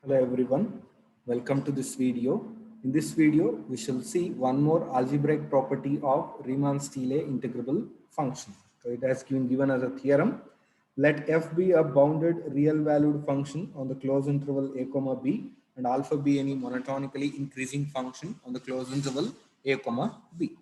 Hello everyone, welcome to this video. In this video, we shall see one more algebraic property of Riemann-Stieltjes integrable function. So it has been given as a theorem. Let f be a bounded real valued function on the closed interval a comma b and alpha be any monotonically increasing function on the closed interval a comma b.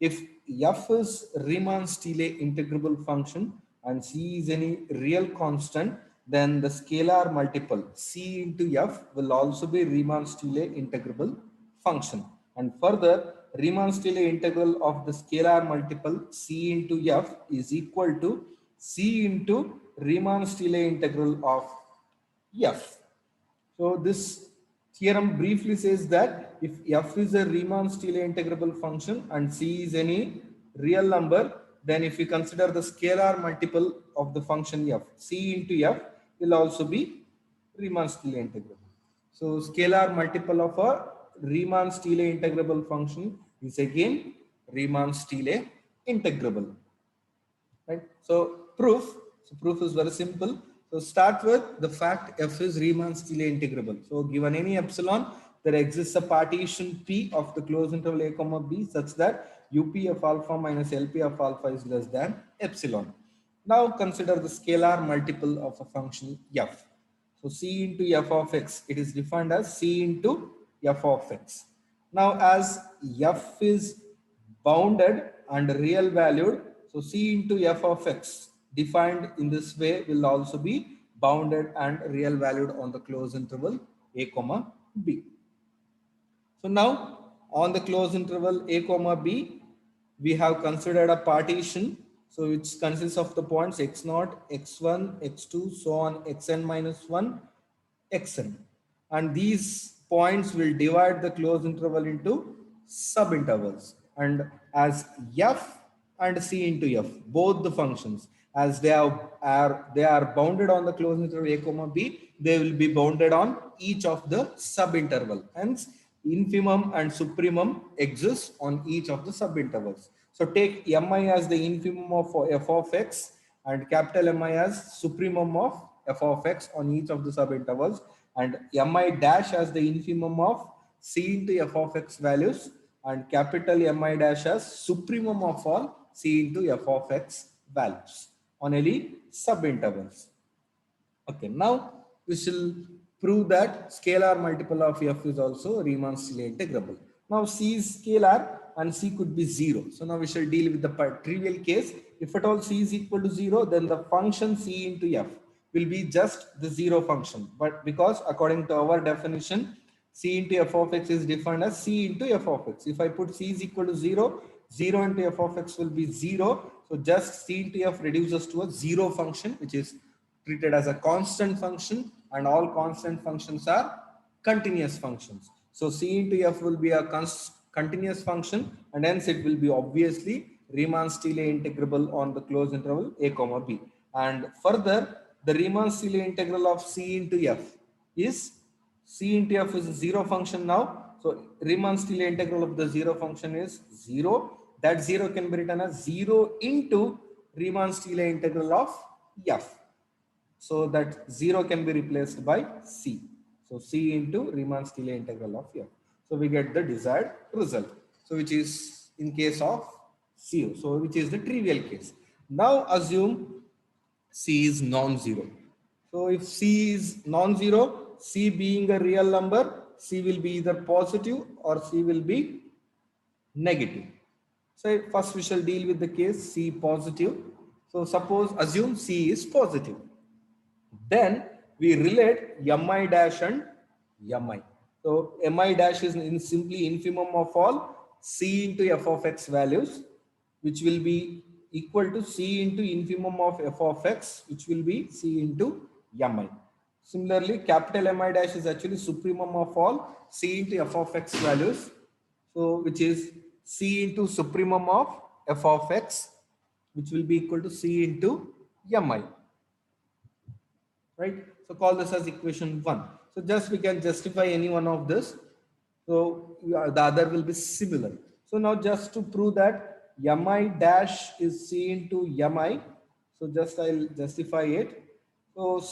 If f is Riemann-Stieltjes integrable function and c is any real constant, then the scalar multiple c into f will also be Riemann-Stieltjes integrable function. And further, Riemann-Stieltjes integral of the scalar multiple c into f is equal to c into Riemann-Stieltjes integral of f. So this theorem briefly says that if f is a Riemann-Stieltjes integrable function and c is any real number, then if we consider the scalar multiple of the function f, c into f will also be Riemann-Stieltjes integrable. So scalar multiple of a Riemann-Stieltjes integrable function is again Riemann-Stieltjes integrable. Right? So proof is very simple. So start with the fact f is Riemann-Stieltjes integrable. So given any epsilon, there exists a partition P of the closed interval a comma b such that up of alpha minus lp of alpha is less than epsilon. Now consider the scalar multiple of a function f. So c into f of x, it is defined as c into f of x. Now as f is bounded and real valued, so c into f of x defined in this way will also be bounded and real valued on the closed interval a comma b. So now on the closed interval a comma b, we have considered a partition. So which consists of the points x0, x1, x2, so on xn minus 1, xn. And these points will divide the closed interval into subintervals. And as f and c into f, both the functions, as they are bounded on the closed interval a comma b, they will be bounded on each of the subinterval. Hence, infimum and supremum exists on each of the subintervals. So take mi as the infimum of f of x and capital Mi as supremum of f of x on each of the subintervals, and mi dash as the infimum of c into f of x values and capital Mi dash as supremum of all c into f of x values on any subintervals. Okay, now we shall prove that scalar multiple of f is also Riemann-Stieltjes integrable. Now c is scalar and c could be 0. So now we shall deal with the trivial case. If at all c is equal to 0, then the function c into f will be just the 0 function. But because according to our definition, c into f of x is defined as c into f of x. If I put c is equal to 0, 0 into f of x will be 0. So just c into f reduces to a 0 function, which is treated as a constant function, and all constant functions are continuous functions. So c into f will be a continuous function, and hence it will be obviously Riemann-Stieltjes integrable on the closed interval a comma b. And further, the Riemann-Stieltjes integral of c into f is c into f is a 0 function now. So Riemann-Stieltjes integral of the 0 function is 0. That 0 can be written as 0 into Riemann-Stieltjes integral of f. So that 0 can be replaced by c. So c into Riemann-Stieltjes integral of f. So we get the desired result. So which is in case of c. So which is the trivial case. Now assume c is non-zero. So if c is non-zero, c being a real number, c will be either positive or c will be negative. So first we shall deal with the case c positive. So suppose assume c is positive. Then we relate mi dash and mi. So mi dash is simply infimum of all c into f of x values, which will be equal to c into infimum of f of x, which will be c into mi. Similarly, capital Mi dash is actually supremum of all c into f of x values. So which is c into supremum of f of x, which will be equal to c into mi. Right? So call this as equation 1. So just we can justify any one of this. So the other will be similar. So now just to prove that mi dash is c into mi. So just I'll justify it. So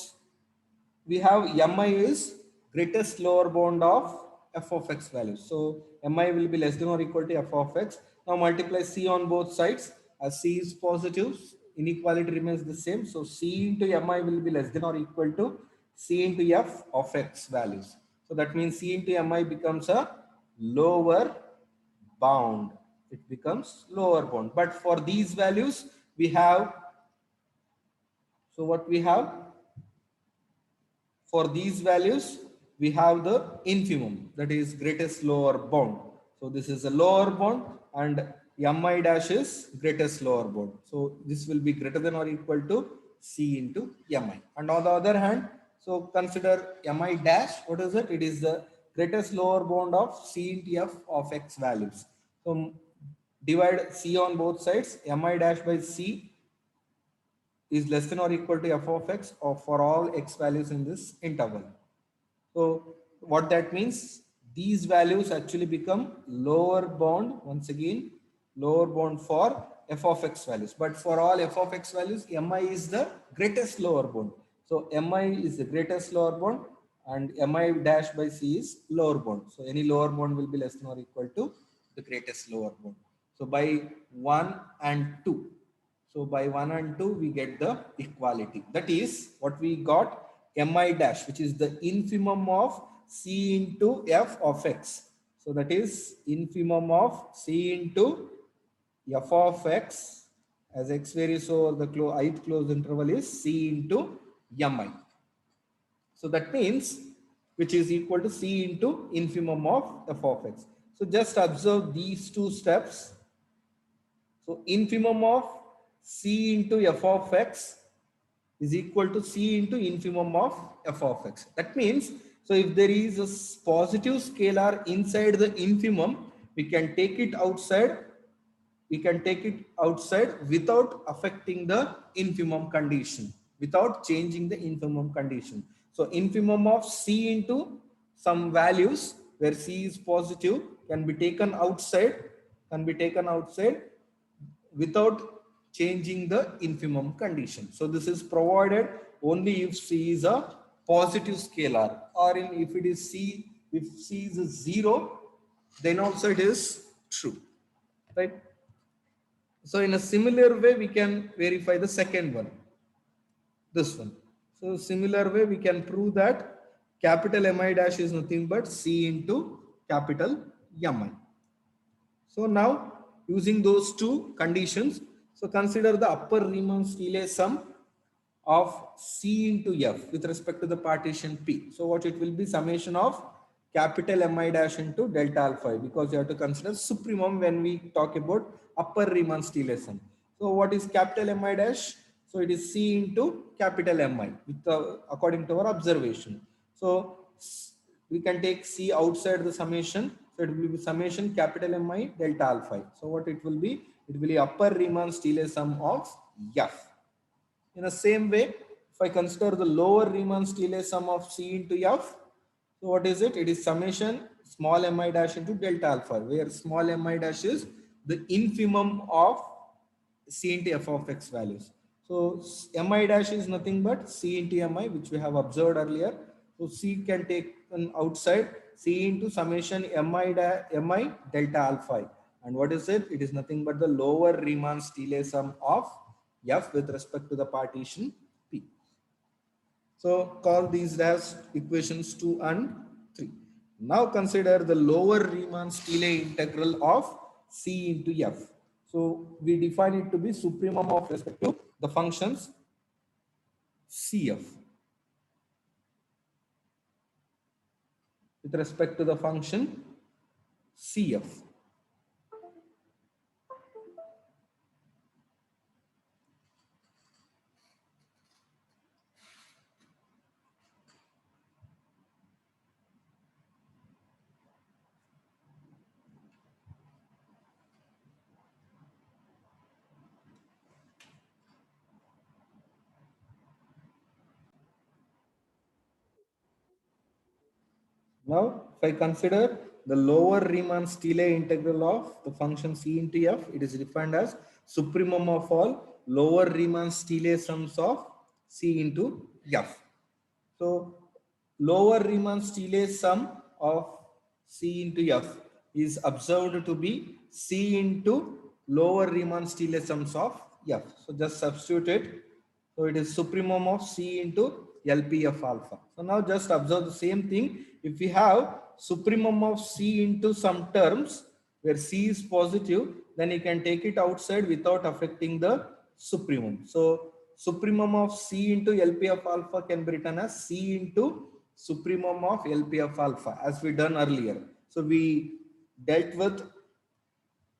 we have mi is greatest lower bound of f of x value. So mi will be less than or equal to f of x. Now multiply c on both sides. As c is positive, inequality remains the same. So c into mi will be less than or equal to c into f of x values. So that means c into mi becomes a lower bound. It becomes lower bound. But for these values, we have, so what we have? For these values, we have the infimum, that is greatest lower bound. So this is a lower bound and mi dash is greatest lower bound. So this will be greater than or equal to c into mi. And on the other hand, so consider mi dash, what is it? It is the greatest lower bound of c into f of x values. So divide c on both sides, mi dash by c is less than or equal to f of x or for all x values in this interval. So what that means, these values actually become lower bound, once again, lower bound for f of x values. But for all f of x values, mi is the greatest lower bound. So mi is the greatest lower bound and mi dash by c is lower bound. So any lower bound will be less than or equal to the greatest lower bound. So by 1 and 2, so by 1 and 2, we get the equality. That is what we got, mi dash, which is the infimum of c into f of x. So that is infimum of c into f of x as x varies over the ith closed interval is c into mi. So that means, which is equal to c into infimum of f of x. So just observe these two steps. So infimum of c into f of x is equal to c into infimum of f of x. That means, so if there is a positive scalar inside the infimum, we can take it outside. We can take it outside without affecting the infimum condition, without changing the infimum condition. So infimum of c into some values where c is positive can be taken outside, without changing the infimum condition. So this is provided only if c is a positive scalar, or if it is c, if c is a 0, then also it is true, right? So in a similar way, we can verify the second one, this one. So similar way, we can prove that capital Mi dash is nothing but c into capital Mi. So now using those two conditions, so consider the upper Riemann-Stieltjes sum of C into F with respect to the partition P. So what it will be, summation of capital Mi dash into delta alpha, because you have to consider supremum when we talk about upper Riemann-Stieltjes sum. So what is capital Mi dash? So it is C into capital Mi with according to our observation. So we can take C outside the summation. So it will be summation capital Mi delta alpha. So what it will be? It will be upper Riemann-Stieltjes sum of F. In the same way, if I consider the lower Riemann-Stieltjes sum of C into F, so what is it? It is summation small mi dash into delta alpha, where small mi dash is the infimum of C into f of x values. So mi dash is nothing but C into mi, which we have observed earlier. So C can take an outside C into summation mi delta alpha. And what is it? It is nothing but the lower Riemann-Stieltjes sum of F with respect to the partition P. So call these as equations 2 and 3. Now consider the lower Riemann-Stieltjes integral of C into F. So we define it to be supremum of respect to the functions CF. With respect to the function CF. Now, if I consider the lower Riemann-Stieltjes integral of the function C into F, it is defined as supremum of all lower Riemann-Stieltjes sums of C into F. So, lower Riemann-Stieltjes sum of C into F is observed to be C into lower Riemann-Stieltjes sums of F. So just substitute it. So it is supremum of C into LPF alpha. So now just observe the same thing. If we have supremum of C into some terms where C is positive, then you can take it outside without affecting the supremum. So supremum of C into LPF alpha can be written as C into supremum of LPF alpha as we done earlier. So we dealt with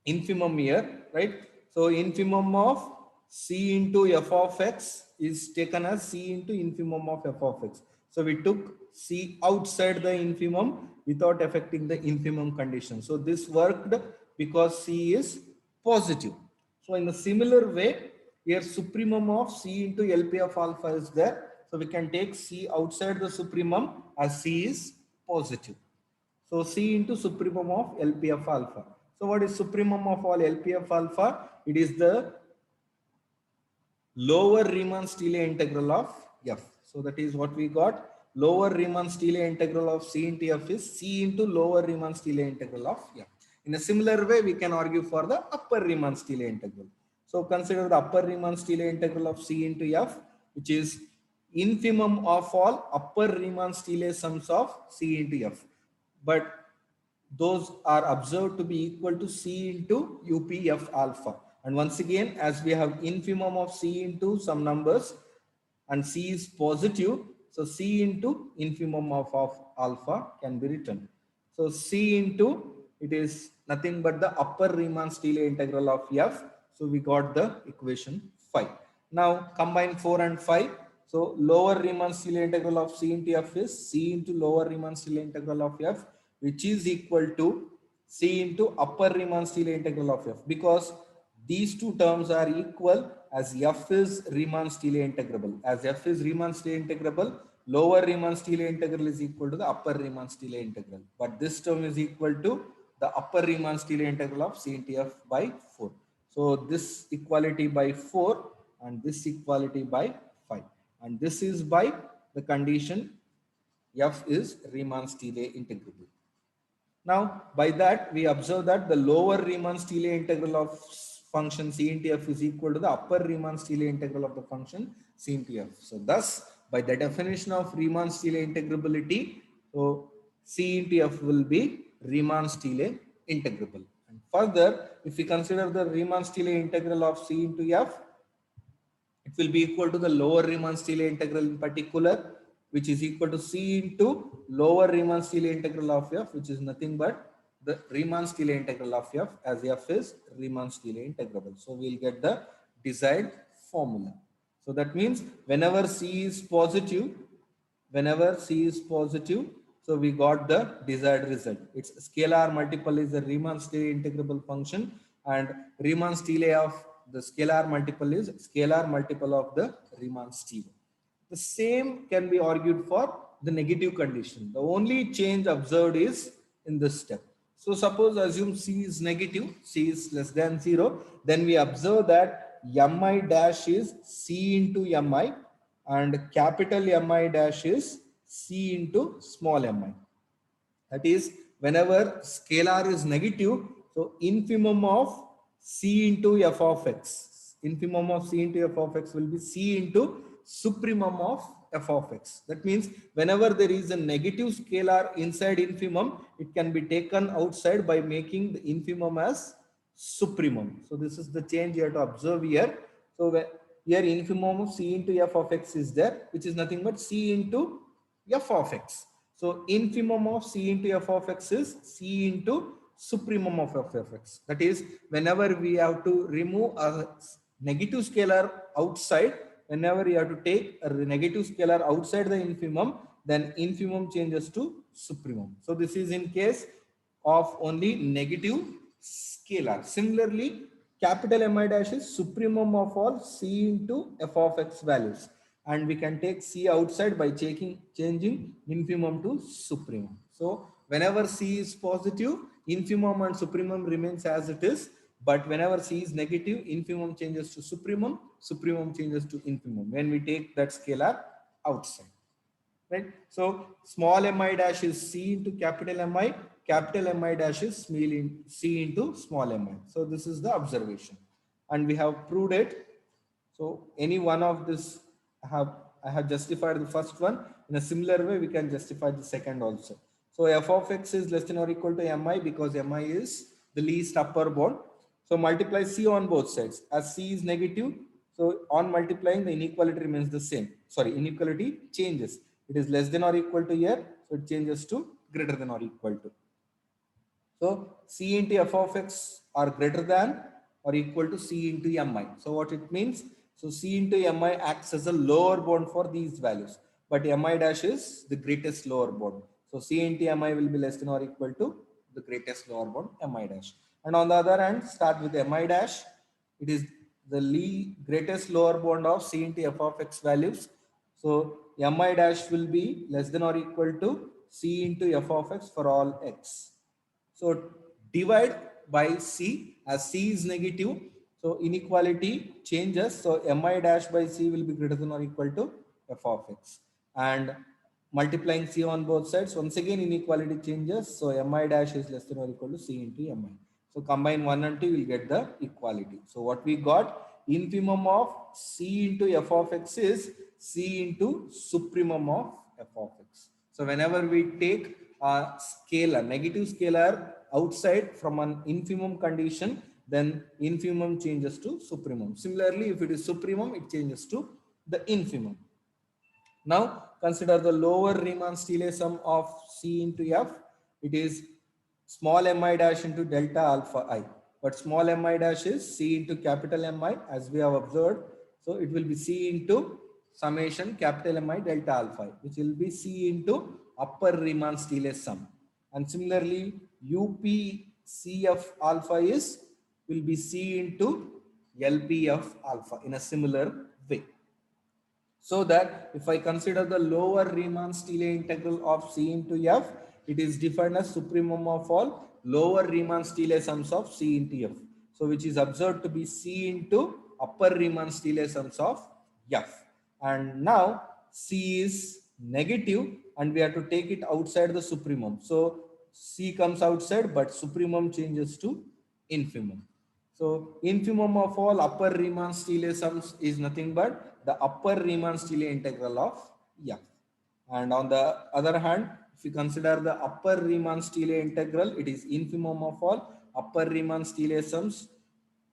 infimum here, right? So infimum of C into f of x is taken as C into infimum of f of x. So we took C outside the infimum without affecting the infimum condition. So this worked because C is positive. So in a similar way, here supremum of C into LP of alpha is there. So we can take C outside the supremum as C is positive. So C into supremum of LPF alpha. So what is supremum of all LPF alpha? It is the lower Riemann-Stieltjes integral of F. So that is what we got. Lower Riemann-Stieltjes integral of C into F is C into lower Riemann-Stieltjes integral of F. In a similar way, we can argue for the upper Riemann-Stieltjes integral. So consider the upper Riemann-Stieltjes integral of C into F, which is infimum of all upper Riemann-Stieltjes sums of C into F. But those are observed to be equal to C into UPF alpha. And once again, as we have infimum of C into some numbers and C is positive, so C into infimum of alpha can be written. So C into, it is nothing but the upper Riemann-Stieltjes integral of F. So we got the equation 5. Now combine 4 and 5. So lower Riemann-Stieltjes integral of C into F is C into lower Riemann-Stieltjes integral of F, which is equal to C into upper Riemann-Stieltjes integral of F, because these two terms are equal as F is Riemann-Stieltjes integrable. As F is Riemann-Stieltjes integrable, lower Riemann-Stieltjes integral is equal to the upper Riemann-Stieltjes integral. But this term is equal to the upper Riemann-Stieltjes integral of C into F by 4. So this equality by 4 and this equality by 5. And this is by the condition F is Riemann-Stieltjes integrable. Now, by that, we observe that the lower Riemann-Stieltjes integral of function C into F is equal to the upper Riemann-Stieltjes integral of the function C into F. So, thus, by the definition of Riemann-Stieltjes integrability, so C into F will be Riemann-Stieltjes integrable. And further, if we consider the Riemann-Stieltjes integral of C into F, it will be equal to the lower Riemann-Stieltjes integral in particular, which is equal to C into lower Riemann-Stieltjes integral of F, which is nothing but the Riemann-Stieltjes integral of F, as F is Riemann-Stieltjes integrable. So we'll get the desired formula. So that means whenever C is positive, so we got the desired result. Its scalar multiple is the Riemann-Stieltjes integrable function, and Riemann-Stieltjes of the scalar multiple is scalar multiple of the Riemann-Stieltjes. The same can be argued for the negative condition. The only change observed is in this step. So suppose assume C is negative, C is less than 0, then we observe that Mi dash is C into Mi and capital Mi dash is C into small mi. That is, whenever scalar is negative, so infimum of C into f of x, infimum of C into f of x will be C into supremum of f of x. That means whenever there is a negative scalar inside infimum, it can be taken outside by making the infimum as supremum. So this is the change you have to observe here. So here infimum of C into f of x is there, which is nothing but C into f of x. So infimum of C into f of x is C into supremum of f of x. That is, whenever we have to remove a negative scalar outside, whenever you have to take a negative scalar outside the infimum, then infimum changes to supremum. So this is in case of only negative scalar. Similarly, capital Mi dash is supremum of all C into f of x values. And we can take C outside by changing infimum to supremum. So whenever C is positive, infimum and supremum remains as it is. But whenever C is negative, infimum changes to supremum, supremum changes to infimum when we take that scalar outside. right? So small mi dash is C into capital Mi dash is C into small mi. So this is the observation, and we have proved it. So any one of this I have justified the first one. In a similar way, we can justify the second also. So f of x is less than or equal to mi because mi is the least upper bound. So multiply c on both sides. As c is negative, so on multiplying the inequality remains the same. Sorry, inequality changes. It is less than or equal to here, so it changes to greater than or equal to. So C into f of x are greater than or equal to C into mi. So what it means? So C into mi acts as a lower bound for these values, but mi dash is the greatest lower bound. So C into mi will be less than or equal to the greatest lower bound mi dash. And on the other hand, start with mi dash. It is the greatest lower bound of C into f of x values. So mi dash will be less than or equal to C into f of x for all x. So divide by C, as C is negative. So inequality changes. So mi dash by C will be greater than or equal to f of x. And multiplying C on both sides, once again inequality changes. So mi dash is less than or equal to C into mi. So combine 1 and 2, you will get the equality. So what we got, infimum of C into f of x is C into supremum of f of x. So whenever we take a scalar, negative scalar outside from an infimum condition, then infimum changes to supremum. Similarly, if it is supremum, it changes to the infimum. Now consider the lower Riemann-Stieltjes sum of C into F. It is small mi dash into delta alpha I. But small mi dash is C into capital Mi, as we have observed. So it will be C into summation capital Mi delta alpha I, which will be C into upper Riemann-Stieltjes sum. And similarly, UPCF alpha will be C into LPF alpha in a similar way. So that if I consider the lower Riemann-Stieltjes integral of C into F, it is defined as supremum of all lower Riemann-Stieltjes sums of C into F. So which is observed to be C into upper Riemann-Stieltjes sums of F. And now C is negative and we have to take it outside the supremum. So C comes outside, but supremum changes to infimum. So infimum of all upper Riemann-Stieltjes sums is nothing but the upper Riemann-Stieltjes integral of F. And on the other hand, if you consider the upper Riemann-Stieltjes integral, it is infimum of all upper Riemann-Stieltjes sums.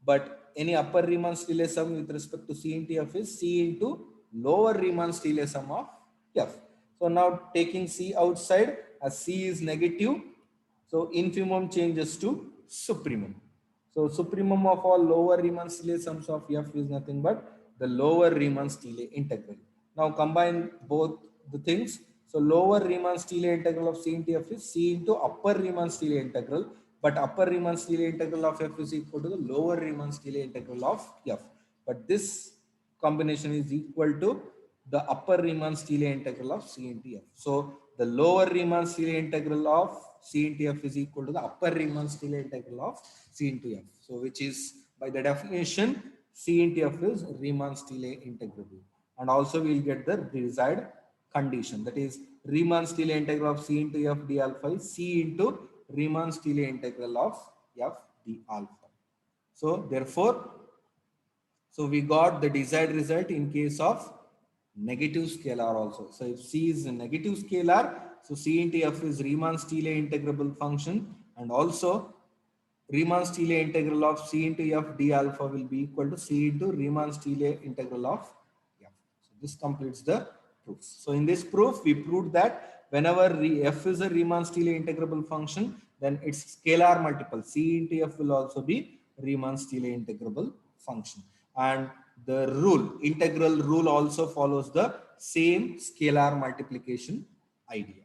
But any upper Riemann-Stieltjes sum with respect to C into F is C into lower Riemann-Stieltjes sum of F. So now taking C outside, as C is negative, so infimum changes to supremum. So supremum of all lower Riemann-Stieltjes sums of F is nothing but the lower Riemann-Stieltjes integral. Now combine both the things. So lower Riemann-Stieltjes integral of C into F is C into upper Riemann-Stieltjes integral, but upper Riemann-Stieltjes integral of F is equal to the lower Riemann-Stieltjes integral of F. But this combination is equal to the upper Riemann-Stieltjes integral of C into F. So the lower Riemann-Stieltjes integral of C into F is equal to the upper Riemann-Stieltjes integral of C into F. So which is by the definition C into F is Riemann-Stieltjes integrable. And also we will get the desired condition, that is Riemann-Stieltjes integral of C into F d alpha is C into Riemann-Stieltjes integral of F d alpha. So therefore, so we got the desired result in case of negative scalar also. So if C is a negative scalar, so C into F is Riemann-Stieltjes integrable function, and also Riemann-Stieltjes integral of C into F d alpha will be equal to C into Riemann-Stieltjes integral of F. So this completes the proof. So in this proof, we proved that whenever F is a Riemann-Stieltjes integrable function, then its scalar multiple C into F will also be Riemann-Stieltjes integrable function. And the integral rule also follows the same scalar multiplication idea.